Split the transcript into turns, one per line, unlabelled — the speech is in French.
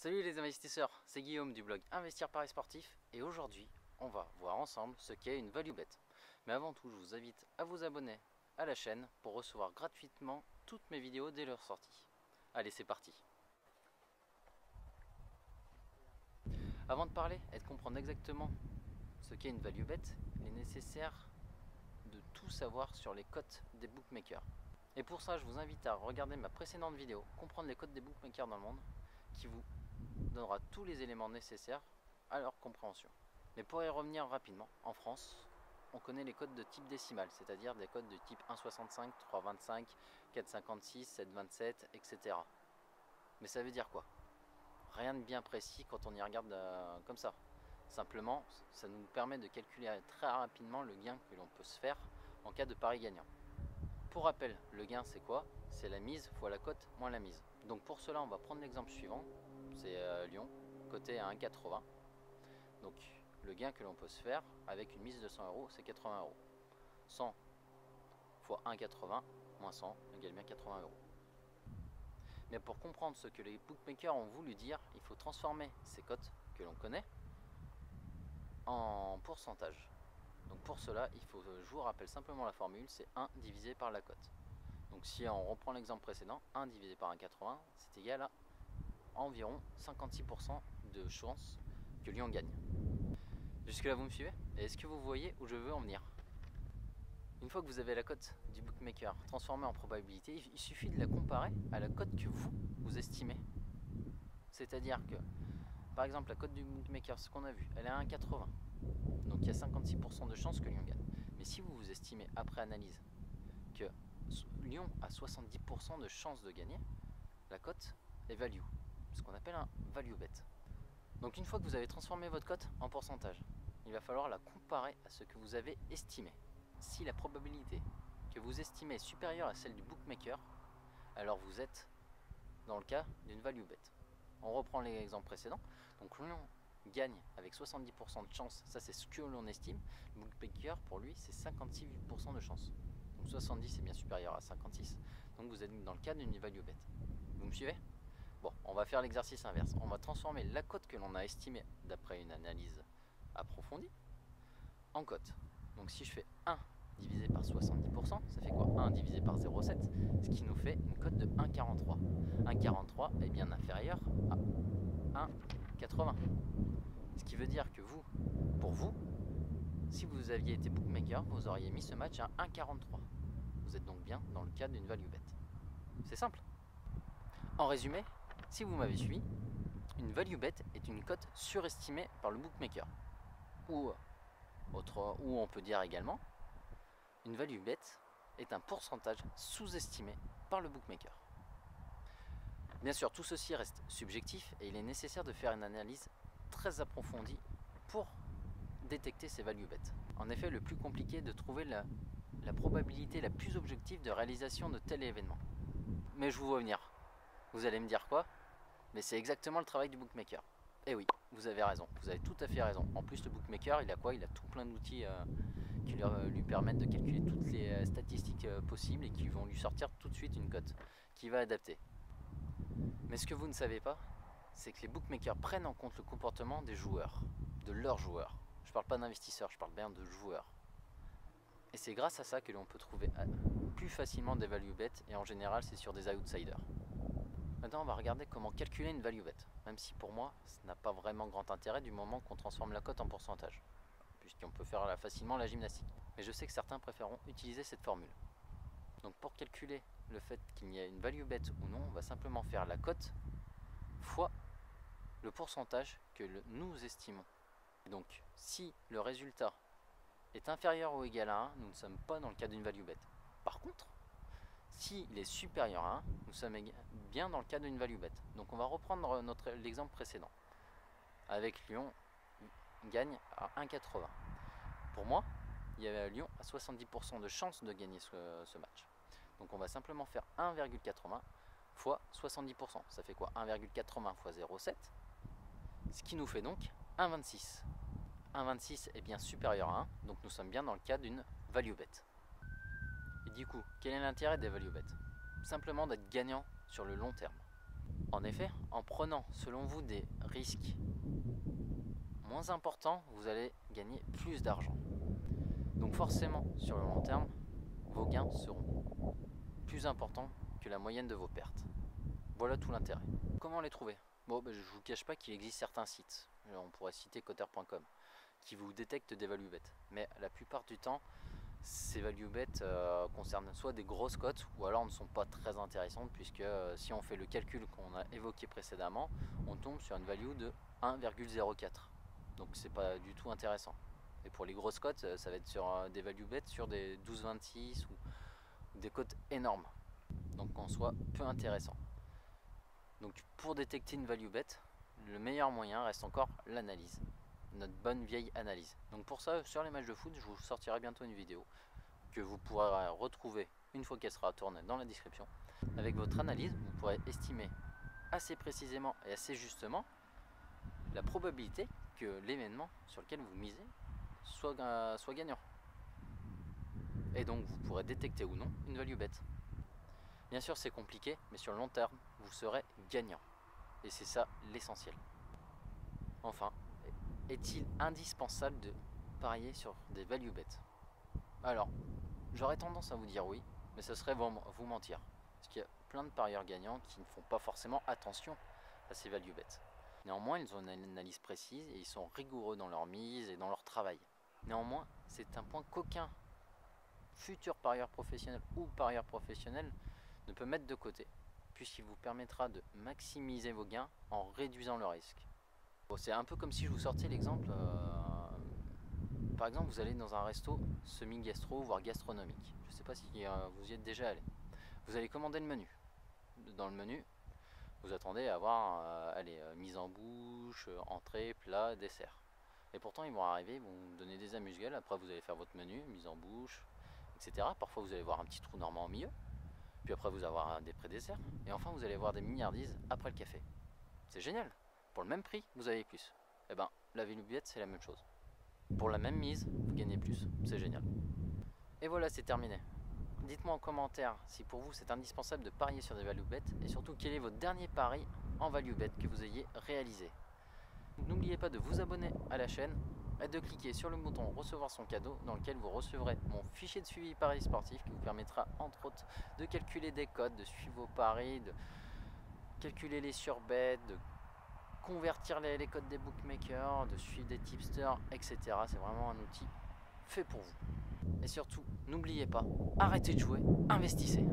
Salut les investisseurs, c'est Guillaume du blog Investir Paris Sportif et aujourd'hui on va voir ensemble ce qu'est une value bet. Mais avant tout je vous invite à vous abonner à la chaîne pour recevoir gratuitement toutes mes vidéos dès leur sortie. Allez, c'est parti. Avant de parler et de comprendre exactement ce qu'est une value bet, il est nécessaire de tout savoir sur les cotes des bookmakers. Et pour ça je vous invite à regarder ma précédente vidéo, comprendre les cotes des bookmakers dans le monde, qui vous donnera tous les éléments nécessaires à leur compréhension. Mais pour y revenir rapidement, en France, on connaît les codes de type décimal, c'est-à-dire des codes de type 1,65, 3,25, 4,56, 7,27, etc. Mais ça veut dire quoi? Rien de bien précis quand on y regarde comme ça. Simplement, ça nous permet de calculer très rapidement le gain que l'on peut se faire en cas de pari gagnant. Pour rappel, le gain c'est quoi? C'est la mise fois la cote moins la mise. Donc pour cela, on va prendre l'exemple suivant. C'est Lyon, coté à 1,80. Donc le gain que l'on peut se faire avec une mise de 100 euros, c'est 80 euros. 100 fois 1,80 moins 100 égale bien 80 euros. Mais pour comprendre ce que les bookmakers ont voulu dire, il faut transformer ces cotes que l'on connaît en pourcentage. Donc pour cela, je vous rappelle simplement la formule, c'est 1 divisé par la cote. Donc si on reprend l'exemple précédent, 1 divisé par 1,80, c'est égal à environ 56% de chances que Lyon gagne. Jusque là vous me suivez? Et est-ce que vous voyez où je veux en venir? Une fois que vous avez la cote du bookmaker transformée en probabilité, il suffit de la comparer à la cote que vous estimez. C'est-à-dire que, par exemple, la cote du bookmaker, ce qu'on a vu, elle est à 1,80. Donc il y a 56% de chances que Lyon gagne. Mais si vous estimez après analyse que Lyon a 70% de chances de gagner, la cote est value, ce qu'on appelle un value bet. Donc une fois que vous avez transformé votre cote en pourcentage, il va falloir la comparer à ce que vous avez estimé. Si la probabilité que vous estimez est supérieure à celle du bookmaker, alors vous êtes dans le cas d'une value bet. On reprend l'exemple précédent. Donc Lyon gagne avec 70% de chance, ça c'est ce que l'on estime. Le bookmaker pour lui c'est 56% de chance. Donc 70 est bien supérieur à 56, donc vous êtes dans le cas d'une value bet. Vous me suivez? Bon, on va faire l'exercice inverse. On va transformer la cote que l'on a estimée d'après une analyse approfondie en cote. Donc si je fais 1 divisé par 70%, ça fait quoi? 1 divisé par 0,7, ce qui nous fait une cote de 1,43. 1,43 est bien inférieur à 1,80. Ce qui veut dire que pour vous, si vous aviez été bookmaker, vous auriez mis ce match à 1,43. Vous êtes donc bien dans le cadre d'une value bet. C'est simple. En résumé, si vous m'avez suivi, une value bet est une cote surestimée par le bookmaker. Ou on peut dire également, une value bet est un pourcentage sous-estimé par le bookmaker. Bien sûr, tout ceci reste subjectif et il est nécessaire de faire une analyse très approfondie pour détecter ces value bets. En effet, le plus compliqué est de trouver la probabilité la plus objective de réalisation de tel événement. Mais je vous vois venir. Vous allez me dire quoi? Mais c'est exactement le travail du bookmaker. Et oui, vous avez raison, vous avez tout à fait raison. En plus, le bookmaker, il a quoi? Il a tout plein d'outils qui lui permettent de calculer toutes les statistiques possibles et qui vont lui sortir tout de suite une cote qui va adapter. Mais ce que vous ne savez pas, c'est que les bookmakers prennent en compte le comportement des joueurs, de leurs joueurs. Je ne parle pas d'investisseurs, je parle bien de joueurs. Et c'est grâce à ça que l'on peut trouver plus facilement des value bets et en général c'est sur des outsiders. Maintenant on va regarder comment calculer une value bet, même si pour moi ça n'a pas vraiment grand intérêt du moment qu'on transforme la cote en pourcentage, puisqu'on peut faire facilement la gymnastique. Mais je sais que certains préféreront utiliser cette formule. Donc pour calculer le fait qu'il y a une value bet ou non, on va simplement faire la cote fois le pourcentage que nous estimons. Donc si le résultat est inférieur ou égal à 1, nous ne sommes pas dans le cas d'une value bet. Par contre, s'il est supérieur à 1, nous sommes bien dans le cas d'une value bet. Donc on va reprendre l'exemple précédent. Avec Lyon gagne à 1,80. Pour moi, il y a Lyon à 70% de chance de gagner ce match. Donc on va simplement faire 1,80 fois 70%. Ça fait quoi? 1,80 fois 0,7. Ce qui nous fait donc 1,26. 1,26 est bien supérieur à 1, donc nous sommes bien dans le cas d'une value bet. Et du coup, quel est l'intérêt des value bet? Simplement d'être gagnant sur le long terme. En effet, en prenant selon vous des risques moins importants, vous allez gagner plus d'argent. Donc forcément, sur le long terme, vos gains seront plus importants que la moyenne de vos pertes. Voilà tout l'intérêt. Comment les trouver? Bon, je ne vous cache pas qu'il existe certains sites, on pourrait citer cotter.com, qui vous détectent des value bets. Mais la plupart du temps, ces value bets concernent soit des grosses cotes ou alors ne sont pas très intéressantes, puisque si on fait le calcul qu'on a évoqué précédemment, on tombe sur une value de 1,04. Donc c'est pas du tout intéressant. Et pour les grosses cotes, ça va être sur des value bets sur des 12,26 ou des cotes énormes. Donc en soi peu intéressant. Donc pour détecter une value bet, le meilleur moyen reste encore l'analyse, notre bonne vieille analyse. Donc pour ça, sur les matchs de foot, je vous sortirai bientôt une vidéo que vous pourrez retrouver une fois qu'elle sera tournée dans la description. Avec votre analyse, vous pourrez estimer assez précisément et assez justement la probabilité que l'événement sur lequel vous misez soit gagnant. Et donc vous pourrez détecter ou non une value bet. Bien sûr c'est compliqué, mais sur le long terme, vous serez gagnant. Et c'est ça l'essentiel. Enfin, est-il indispensable de parier sur des value bets? Alors, j'aurais tendance à vous dire oui, mais ce serait vous mentir. Parce qu'il y a plein de parieurs gagnants qui ne font pas forcément attention à ces value bets. Néanmoins, ils ont une analyse précise et ils sont rigoureux dans leur mise et dans leur travail. Néanmoins, c'est un point qu'aucun futur parieur professionnel ou parieur professionnel ne peut mettre de côté, puisqu'il vous permettra de maximiser vos gains en réduisant le risque. Bon, c'est un peu comme si je vous sortais l'exemple, par exemple vous allez dans un resto semi-gastro, voire gastronomique. Je ne sais pas si vous y êtes déjà allé. Vous allez commander le menu. Dans le menu, vous attendez à avoir mise en bouche, entrée, plat, dessert. Et pourtant ils vont arriver, ils vont vous donner des amuse-gueules, après vous allez faire votre menu, mise en bouche, etc. Parfois vous allez voir un petit trou normand au milieu, puis après vous allez avoir des pré-desserts, et enfin vous allez voir des milliardises après le café. C'est génial. Pour le même prix, vous avez plus. Et ben, la value bet, c'est la même chose. Pour la même mise, vous gagnez plus. C'est génial. Et voilà, c'est terminé. Dites-moi en commentaire si pour vous c'est indispensable de parier sur des value bets et surtout quel est votre dernier pari en value bet que vous ayez réalisé. N'oubliez pas de vous abonner à la chaîne et de cliquer sur le bouton recevoir son cadeau dans lequel vous recevrez mon fichier de suivi paris sportif qui vous permettra entre autres de calculer des codes, de suivre vos paris, de calculer les surbets, de convertir les codes des bookmakers, de suivre des tipsters, etc. C'est vraiment un outil fait pour vous. Et surtout, n'oubliez pas, arrêtez de jouer, investissez.